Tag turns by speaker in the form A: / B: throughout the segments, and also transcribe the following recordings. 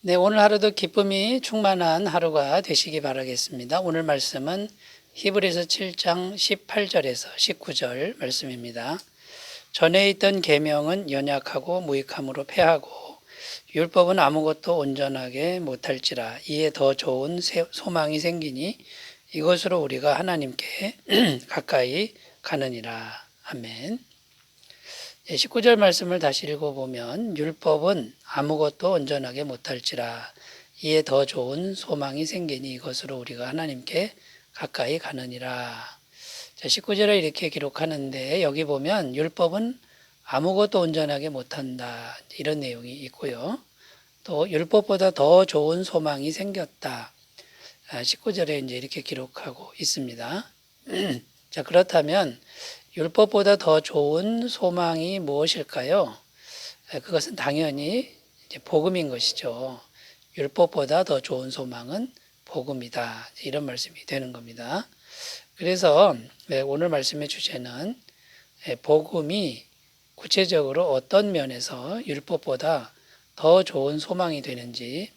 A: 네, 오늘 하루도 기쁨이 충만한 하루가 되시기 바라겠습니다. 오늘 말씀은 히브리서 7장 18절에서 19절 말씀입니다. 전에 있던 계명은 연약하고 무익함으로 패하고 율법은 아무것도 온전하게 못할지라 이에 더 좋은 소망이 생기니 이것으로 우리가 하나님께 가까이 가느니라. 아멘. 19절 말씀을 다시 읽어보면 율법은 아무것도 온전하게 못할지라 이에 더 좋은 소망이 생기니 이것으로 우리가 하나님께 가까이 가느니라. 19절에 이렇게 기록하는데 여기 보면 율법은 아무것도 온전하게 못한다 이런 내용이 있고요. 또 율법보다 더 좋은 소망이 생겼다. 19절에 이제 이렇게 기록하고 있습니다. 자, 그렇다면 율법보다 더 좋은 소망이 무엇일까요? 그것은 당연히 이제 복음인 것이죠. 율법보다 더 좋은 소망은 복음이다. 이런 말씀이 되는 겁니다. 그래서 오늘 말씀의 주제는 복음이 구체적으로 어떤 면에서 율법보다 더 좋은 소망이 되는지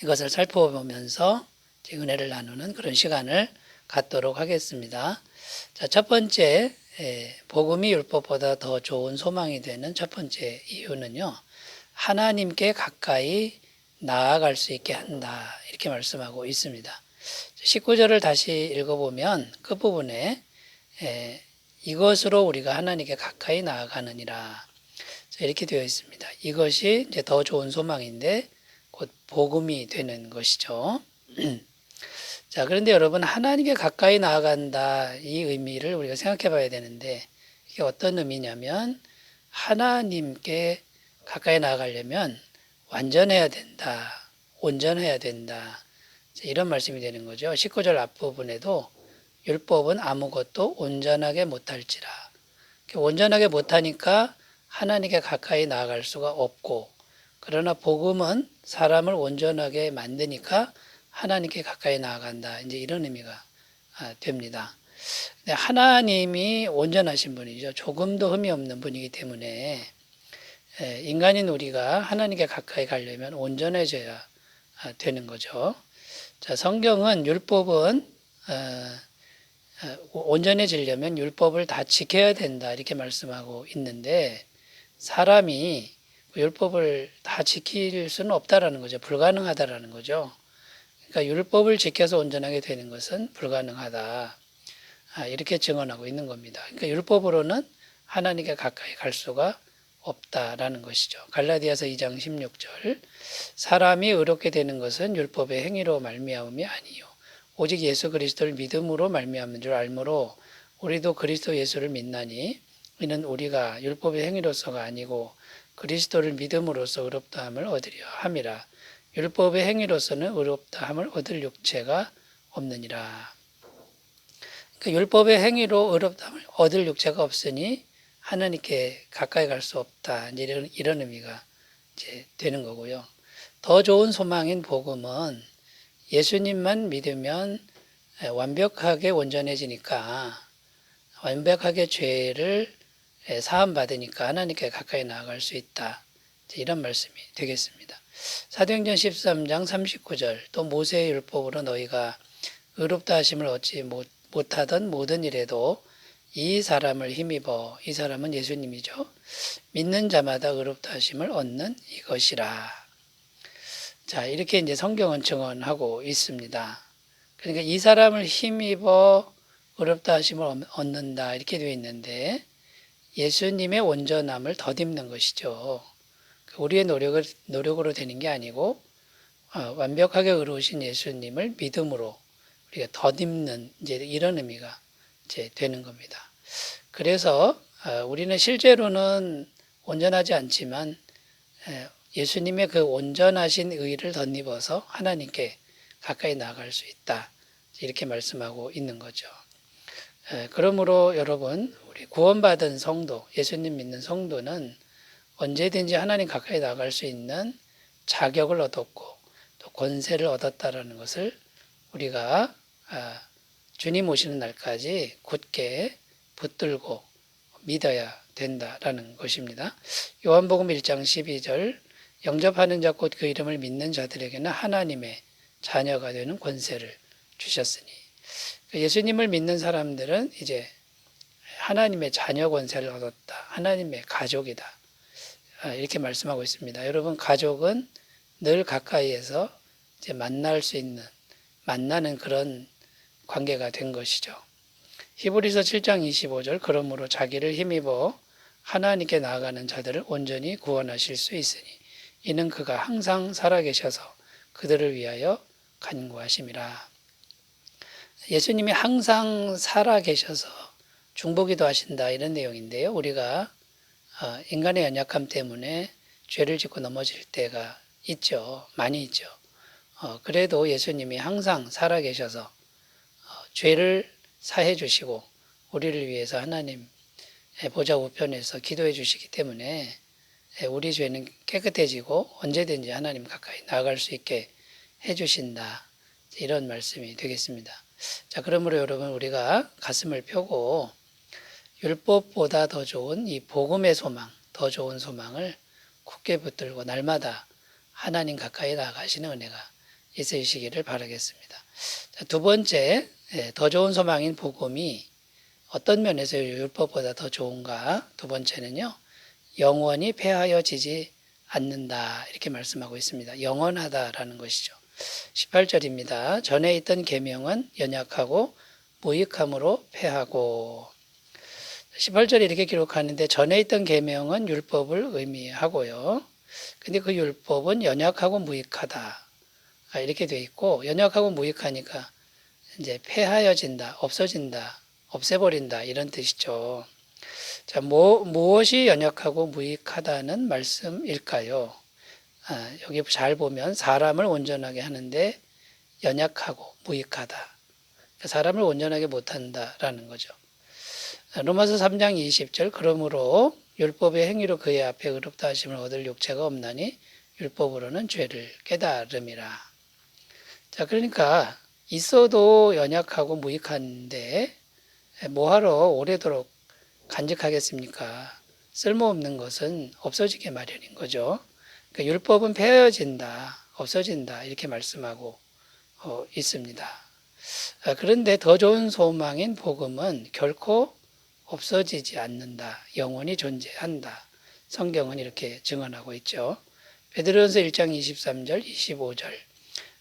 A: 이것을 살펴보면서 은혜를 나누는 그런 시간을 갖도록 하겠습니다. 자, 첫 번째, 복음이 율법보다 더 좋은 소망이 되는 첫 번째 이유는요, 하나님께 가까이 나아갈 수 있게 한다. 이렇게 말씀하고 있습니다. 19절을 다시 읽어보면 끝부분에 이것으로 우리가 하나님께 가까이 나아가느니라. 이렇게 되어 있습니다. 이것이 이제 더 좋은 소망인데 곧 복음이 되는 것이죠. 자, 그런데 여러분, 하나님께 가까이 나아간다, 이 의미를 우리가 생각해 봐야 되는데, 이게 어떤 의미냐면, 하나님께 가까이 나아가려면 완전해야 된다, 온전해야 된다, 이런 말씀이 되는 거죠. 19절 앞부분에도 율법은 아무것도 온전하게 못할지라. 온전하게 못하니까 하나님께 가까이 나아갈 수가 없고, 그러나 복음은 사람을 온전하게 만드니까 하나님께 가까이 나아간다. 이제 이런 의미가 됩니다. 하나님이 온전하신 분이죠. 조금도 흠이 없는 분이기 때문에 인간인 우리가 하나님께 가까이 가려면 온전해져야 되는 거죠. 자, 성경은 율법은 온전해지려면 율법을 다 지켜야 된다 이렇게 말씀하고 있는데 사람이 율법을 다 지킬 수는 없다라는 거죠. 불가능하다라는 거죠. 그러니까 율법을 지켜서 온전하게 되는 것은 불가능하다. 이렇게 증언하고 있는 겁니다. 그러니까 율법으로는 하나님께 가까이 갈 수가 없다라는 것이죠. 갈라디아서 2장 16절 사람이 의롭게 되는 것은 율법의 행위로 말미암음이 아니요 오직 예수 그리스도를 믿음으로 말미암은 줄 알므로 우리도 그리스도 예수를 믿나니 이는 우리가 율법의 행위로서가 아니고 그리스도를 믿음으로써 의롭다함을 얻으려 함이라. 율법의 행위로서는 의롭다함을 얻을 육체가 없느니라. 그러니까 율법의 행위로 의롭다함을 얻을 육체가 없으니 하나님께 가까이 갈 수 없다. 이런 의미가 이제 되는 거고요. 더 좋은 소망인 복음은 예수님만 믿으면 완벽하게 온전해지니까 완벽하게 죄를 사함 받으니까 하나님께 가까이 나아갈 수 있다. 이런 말씀이 되겠습니다. 사도행전 13장 39절 또 모세의 율법으로 너희가 의롭다 하심을 얻지 못하던 모든 일에도 이 사람을 힘입어 이 사람은 예수님이죠. 믿는 자마다 의롭다 하심을 얻는 이것이라. 자, 이렇게 이제 성경은 증언하고 있습니다. 그러니까 이 사람을 힘입어 의롭다 하심을 얻는다 이렇게 되어 있는데 예수님의 온전함을 덧입는 것이죠. 우리의 노력으로 되는 게 아니고 완벽하게 의로우신 예수님을 믿음으로 우리가 덧입는 이제 이런 의미가 이제 되는 겁니다. 그래서 우리는 실제로는 온전하지 않지만 예수님의 그 온전하신 의를 덧입어서 하나님께 가까이 나아갈 수 있다. 이렇게 말씀하고 있는 거죠. 그러므로 여러분, 우리 구원받은 성도, 예수님 믿는 성도는 언제든지 하나님 가까이 나갈 수 있는 자격을 얻었고 또 권세를 얻었다라는 것을 우리가 주님 오시는 날까지 굳게 붙들고 믿어야 된다라는 것입니다. 요한복음 1장 12절 영접하는 자 곧 그 이름을 믿는 자들에게는 하나님의 자녀가 되는 권세를 주셨으니, 예수님을 믿는 사람들은 이제 하나님의 자녀 권세를 얻었다. 하나님의 가족이다. 이렇게 말씀하고 있습니다. 여러분, 가족은 늘 가까이에서 이제 만날 수 있는, 만나는 그런 관계가 된 것이죠. 히브리서 7장 25절, 그러므로 자기를 힘입어 하나님께 나아가는 자들을 온전히 구원하실 수 있으니 이는 그가 항상 살아계셔서 그들을 위하여 간구하심이라. 예수님이 항상 살아계셔서 중보기도 하신다, 이런 내용인데요. 우리가 인간의 연약함 때문에 죄를 짓고 넘어질 때가 있죠. 많이 있죠. 그래도 예수님이 항상 살아계셔서 죄를 사해 주시고 우리를 위해서 하나님 보좌 우편에서 기도해 주시기 때문에 우리 죄는 깨끗해지고 언제든지 하나님 가까이 나아갈 수 있게 해 주신다, 이런 말씀이 되겠습니다. 자, 그러므로 여러분, 우리가 가슴을 펴고 율법보다 더 좋은 이 복음의 소망, 더 좋은 소망을 굳게 붙들고 날마다 하나님 가까이 나아가시는 은혜가 있으시기를 바라겠습니다. 자, 두 번째, 더 좋은 소망인 복음이 어떤 면에서 율법보다 더 좋은가? 두 번째는요, 영원히 폐하여지지 않는다, 이렇게 말씀하고 있습니다. 영원하다라는 것이죠. 18절입니다. 전에 있던 계명은 연약하고 무익함으로 폐하고. 18절에 이렇게 기록하는데, 전에 있던 계명은 율법을 의미하고요. 근데 그 율법은 연약하고 무익하다, 이렇게 돼 있고, 연약하고 무익하니까 이제 폐하여진다, 없어진다, 없애버린다, 이런 뜻이죠. 자, 무엇이 연약하고 무익하다는 말씀일까요? 여기 잘 보면 사람을 온전하게 하는데 연약하고 무익하다. 사람을 온전하게 못한다라는 거죠. 로마서 3장 20절, 그러므로 율법의 행위로 그의 앞에 의롭다 하심을 얻을 육체가 없나니 율법으로는 죄를 깨달음이라. 자, 그러니까 있어도 연약하고 무익한데 뭐하러 오래도록 간직하겠습니까? 쓸모없는 것은 없어지게 마련인 거죠. 그러니까 율법은 폐허진다, 없어진다, 이렇게 말씀하고 있습니다. 그런데 더 좋은 소망인 복음은 결코 없어지지 않는다, 영원히 존재한다. 성경은 이렇게 증언하고 있죠. 베드로전서 1장 23절, 25절.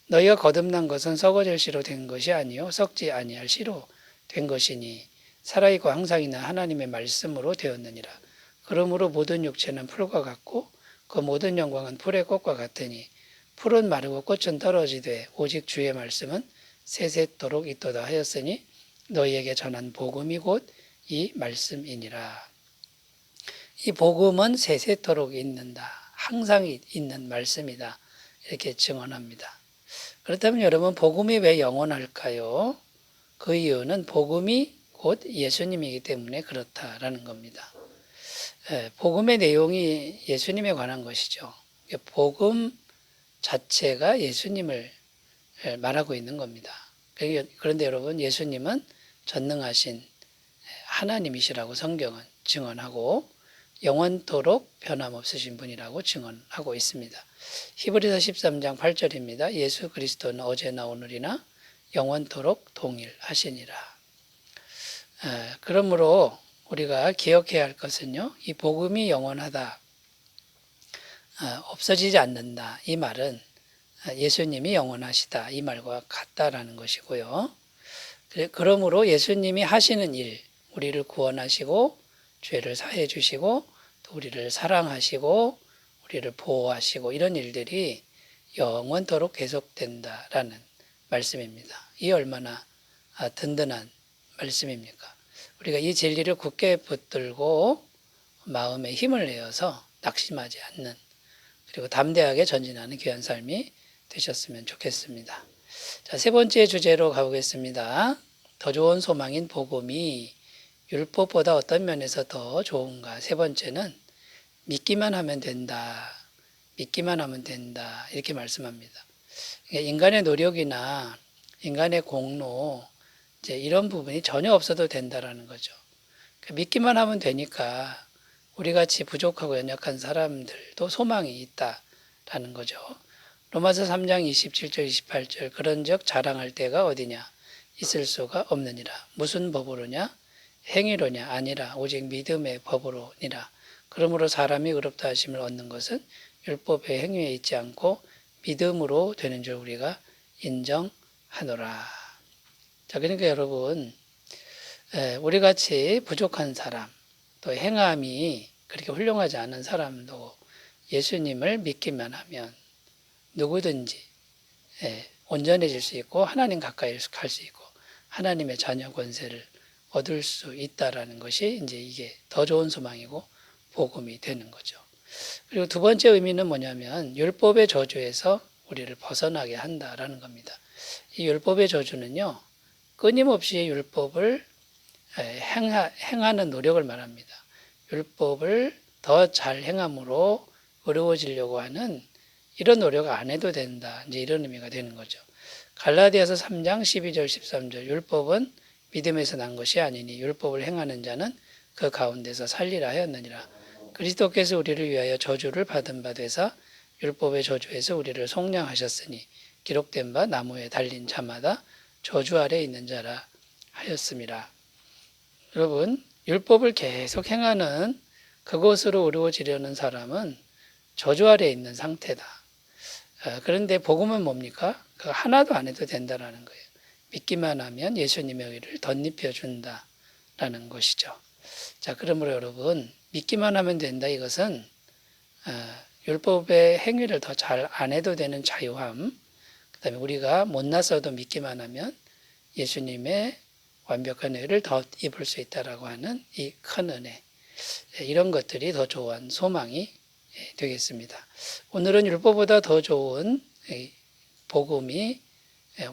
A: 너희가 거듭난 것은 썩어질 씨로 된 것이 아니요 썩지 아니할 씨로 된 것이니 살아있고 항상 있는 하나님의 말씀으로 되었느니라. 그러므로 모든 육체는 풀과 같고 그 모든 영광은 풀의 꽃과 같으니 풀은 마르고 꽃은 떨어지되 오직 주의 말씀은 세세토록 있도다 하였으니 너희에게 전한 복음이 곧 이 말씀이니라. 이 복음은 세세토록 있는다, 항상 있는 말씀이다, 이렇게 증언합니다. 그렇다면 여러분, 복음이 왜 영원할까요? 그 이유는 복음이 곧 예수님이기 때문에 그렇다라는 겁니다. 복음의 내용이 예수님에 관한 것이죠. 복음 자체가 예수님을 말하고 있는 겁니다. 그런데 여러분, 예수님은 전능하신 하나님이시라고 성경은 증언하고 영원토록 변함없으신 분이라고 증언하고 있습니다. 히브리서 13장 8절입니다. 예수 그리스도는 어제나 오늘이나 영원토록 동일하시니라. 그러므로 우리가 기억해야 할 것은요, 이 복음이 영원하다, 없어지지 않는다, 이 말은 예수님이 영원하시다, 이 말과 같다라는 것이고요. 그러므로 예수님이 하시는 일, 우리를 구원하시고 죄를 사해 주시고 또 우리를 사랑하시고 우리를 보호하시고 이런 일들이 영원토록 계속된다라는 말씀입니다. 이 얼마나 든든한 말씀입니까? 우리가 이 진리를 굳게 붙들고 마음에 힘을 내어서 낙심하지 않는, 그리고 담대하게 전진하는 귀한 삶이 되셨으면 좋겠습니다. 자, 세 번째 주제로 가보겠습니다. 더 좋은 소망인 복음이 율법보다 어떤 면에서 더 좋은가? 세 번째는 믿기만 하면 된다, 믿기만 하면 된다, 이렇게 말씀합니다. 인간의 노력이나 인간의 공로, 이제 이런 부분이 전혀 없어도 된다라는 거죠. 믿기만 하면 되니까 우리 같이 부족하고 연약한 사람들도 소망이 있다, 된다라는 거죠. 로마서 3장 27절 28절 그런즉 자랑할 때가 어디냐 있을 수가 없느니라. 무슨 법으로냐 행위로냐 아니라 오직 믿음의 법으로니라. 그러므로 사람이 의롭다 하심을 얻는 것은 율법의 행위에 있지 않고 믿음으로 되는 줄 우리가 인정하노라. 자, 그러니까 여러분 우리 같이 부족한 사람 또 행함이 그렇게 훌륭하지 않은 사람도 예수님을 믿기만 하면 누구든지 온전해질 수 있고 하나님 가까이 갈 수 있고 하나님의 자녀 권세를 얻을 수 있다라는 것이 이제 이게 더 좋은 소망이고 복음이 되는 거죠. 그리고 두 번째 의미는 뭐냐면 율법의 저주에서 우리를 벗어나게 한다라는 겁니다. 이 율법의 저주는요, 끊임없이 율법을 행하는 노력을 말합니다. 율법을 더 잘 행함으로 어려워지려고 하는 이런 노력 안 해도 된다. 이제 이런 의미가 되는 거죠. 갈라디아서 3장 12절 13절 율법은 믿음에서 난 것이 아니니 율법을 행하는 자는 그 가운데서 살리라 하였느니라. 그리스도께서 우리를 위하여 저주를 받은 바 되사 율법의 저주에서 우리를 속량하셨으니 기록된 바 나무에 달린 자마다 저주 아래 있는 자라 하였습니다. 여러분 율법을 계속 행하는 그것으로 어려워지려는 사람은 저주 아래 있는 상태다. 그런데 복음은 뭡니까? 그거 하나도 안 해도 된다라는 거예요. 믿기만 하면 예수님의 의를 덧입혀 준다라는 것이죠. 자, 그러므로 여러분 믿기만 하면 된다. 이것은 율법의 행위를 더 잘 안 해도 되는 자유함, 그다음에 우리가 못났어도 믿기만 하면 예수님의 완벽한 의를 더 입을 수 있다라고 하는 이 큰 은혜, 이런 것들이 더 좋은 소망이 되겠습니다. 오늘은 율법보다 더 좋은 복음이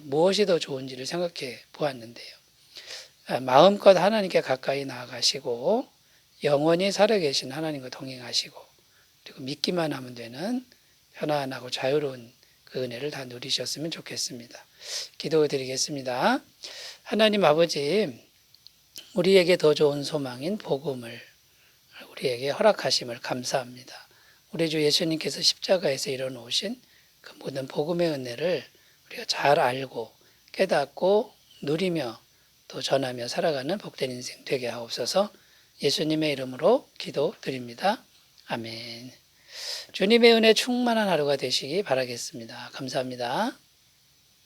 A: 무엇이 더 좋은지를 생각해 보았는데요. 마음껏 하나님께 가까이 나아가시고 영원히 살아계신 하나님과 동행하시고 그리고 믿기만 하면 되는 편안하고 자유로운 그 은혜를 다 누리셨으면 좋겠습니다. 기도드리겠습니다. 하나님 아버지, 우리에게 더 좋은 소망인 복음을 우리에게 허락하심을 감사합니다. 우리 주 예수님께서 십자가에서 이뤄놓으신 그 모든 복음의 은혜를 우리가 잘 알고 깨닫고 누리며 또 전하며 살아가는 복된 인생 되게 하옵소서. 예수님의 이름으로 기도드립니다. 아멘. 주님의 은혜 충만한 하루가 되시기 바라겠습니다. 감사합니다.